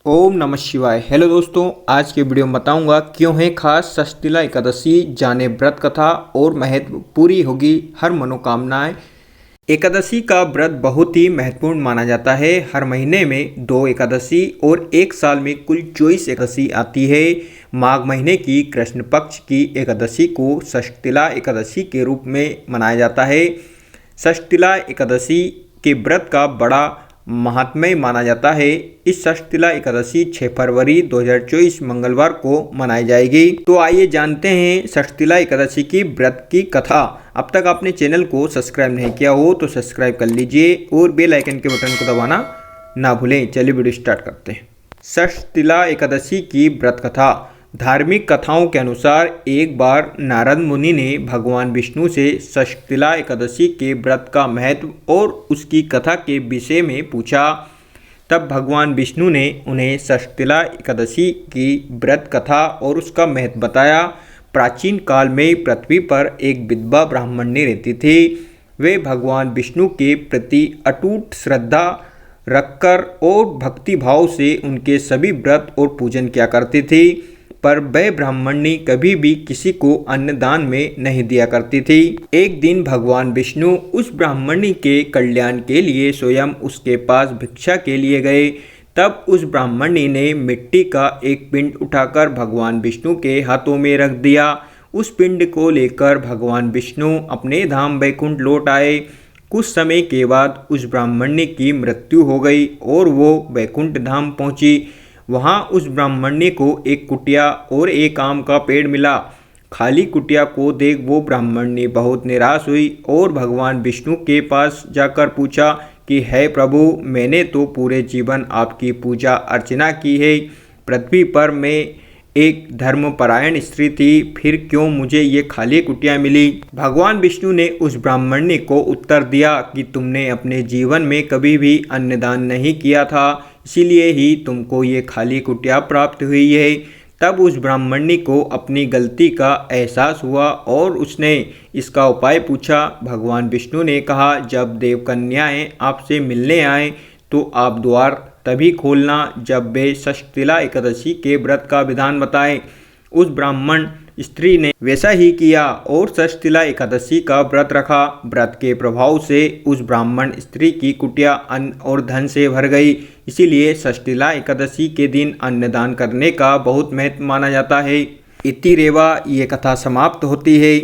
ओम नमः शिवाय। हेलो दोस्तों, आज के वीडियो में बताऊंगा क्यों है खास षष्टिला एकादशी। जाने व्रत कथा और महत्व, पूरी होगी हर मनोकामनाएं। एकादशी का व्रत बहुत ही महत्वपूर्ण माना जाता है। हर महीने में 2 एकादशी और एक साल में कुल 24 एकादशी आती है। माघ महीने की कृष्ण पक्ष की एकादशी को षष्टिला एकादशी के रूप में मनाया जाता है। षष्टिला एकादशी के व्रत का बड़ा महात्म्य माना जाता है। इस षष्टिला एकादशी 6 फरवरी 2024 मंगलवार को मनाई जाएगी। तो आइए जानते हैं षष्टिला एकादशी की व्रत की कथा। अब तक आपने चैनल को सब्सक्राइब नहीं किया हो तो सब्सक्राइब कर लीजिए और बेल आइकन के बटन को दबाना ना भूलें। चलिए वीडियो स्टार्ट करते हैं। षष्टिला एकादशी की व्रत कथा। धार्मिक कथाओं के अनुसार एक बार नारद मुनि ने भगवान विष्णु से षष्टिला एकादशी के व्रत का महत्व और उसकी कथा के विषय में पूछा। तब भगवान विष्णु ने उन्हें षष्टिला एकादशी की व्रत कथा और उसका महत्व बताया। प्राचीन काल में पृथ्वी पर एक विधवा ब्राह्मणी रहती थी। वे भगवान विष्णु के प्रति अटूट श्रद्धा रखकर और भक्ति भाव से उनके सभी व्रत और पूजन किया करती थी। पर वह ब्राह्मणी कभी भी किसी को अन्नदान में नहीं दिया करती थी। एक दिन भगवान विष्णु उस ब्राह्मणी के कल्याण के लिए स्वयं उसके पास भिक्षा के लिए गए। तब उस ब्राह्मणी ने मिट्टी का एक पिंड उठाकर भगवान विष्णु के हाथों में रख दिया। उस पिंड को लेकर भगवान विष्णु अपने धाम वैकुंठ लौट आए। कुछ समय के बाद उस ब्राह्मणी की मृत्यु हो गई और वो वैकुंठ धाम पहुंची। वहाँ उस ब्राह्मणी को एक कुटिया और एक आम का पेड़ मिला। खाली कुटिया को देख वो ब्राह्मणी बहुत निराश हुई और भगवान विष्णु के पास जाकर पूछा कि हे प्रभु, मैंने तो पूरे जीवन आपकी पूजा अर्चना की है। पृथ्वी पर मैं एक धर्मपरायण स्त्री थी, फिर क्यों मुझे ये खाली कुटिया मिली? भगवान विष्णु ने उस ब्राह्मणी को उत्तर दिया कि तुमने अपने जीवन में कभी भी अन्नदान नहीं किया था, इसीलिए ही तुमको ये खाली कुटिया प्राप्त हुई है। तब उस ब्राह्मणी को अपनी गलती का एहसास हुआ और उसने इसका उपाय पूछा। भगवान विष्णु ने कहा, जब देवकन्याएं आपसे मिलने आए तो आप द्वार तभी खोलना जब वे षष्टिला एकादशी के व्रत का विधान बताएं। उस ब्राह्मण स्त्री ने वैसा ही किया और षष्टिला एकादशी का व्रत रखा। व्रत के प्रभाव से उस ब्राह्मण स्त्री की कुटिया अन्न और धन से भर गई। इसीलिए षष्टिला एकादशी के दिन अन्नदान करने का बहुत महत्व माना जाता है। इति रेवा ये कथा समाप्त होती है।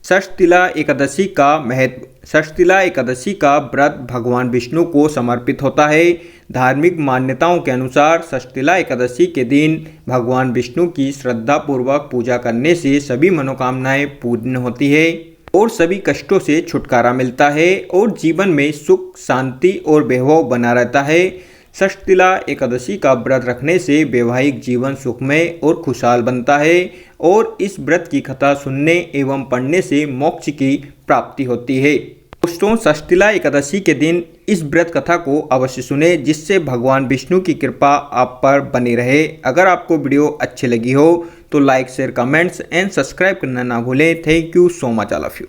षष्टिला एकादशी का महत्व। षष्टिला एकादशी का व्रत भगवान विष्णु को समर्पित होता है। धार्मिक मान्यताओं के अनुसार षष्टिला एकादशी के दिन भगवान विष्णु की श्रद्धापूर्वक पूजा करने से सभी मनोकामनाएं पूर्ण होती है और सभी कष्टों से छुटकारा मिलता है और जीवन में सुख, शांति और वैभव बना रहता है। षष्टिला एकादशी का व्रत रखने से वैवाहिक जीवन सुखमय और खुशहाल बनता है और इस व्रत की कथा सुनने एवं पढ़ने से मोक्ष की प्राप्ति होती है। दोस्तों, षष्टिला एकादशी के दिन इस व्रत कथा को अवश्य सुने, जिससे भगवान विष्णु की कृपा आप पर बनी रहे। अगर आपको वीडियो अच्छी लगी हो तो like, share, comments and subscribe करना ना भूलें। Thank you so much all of you.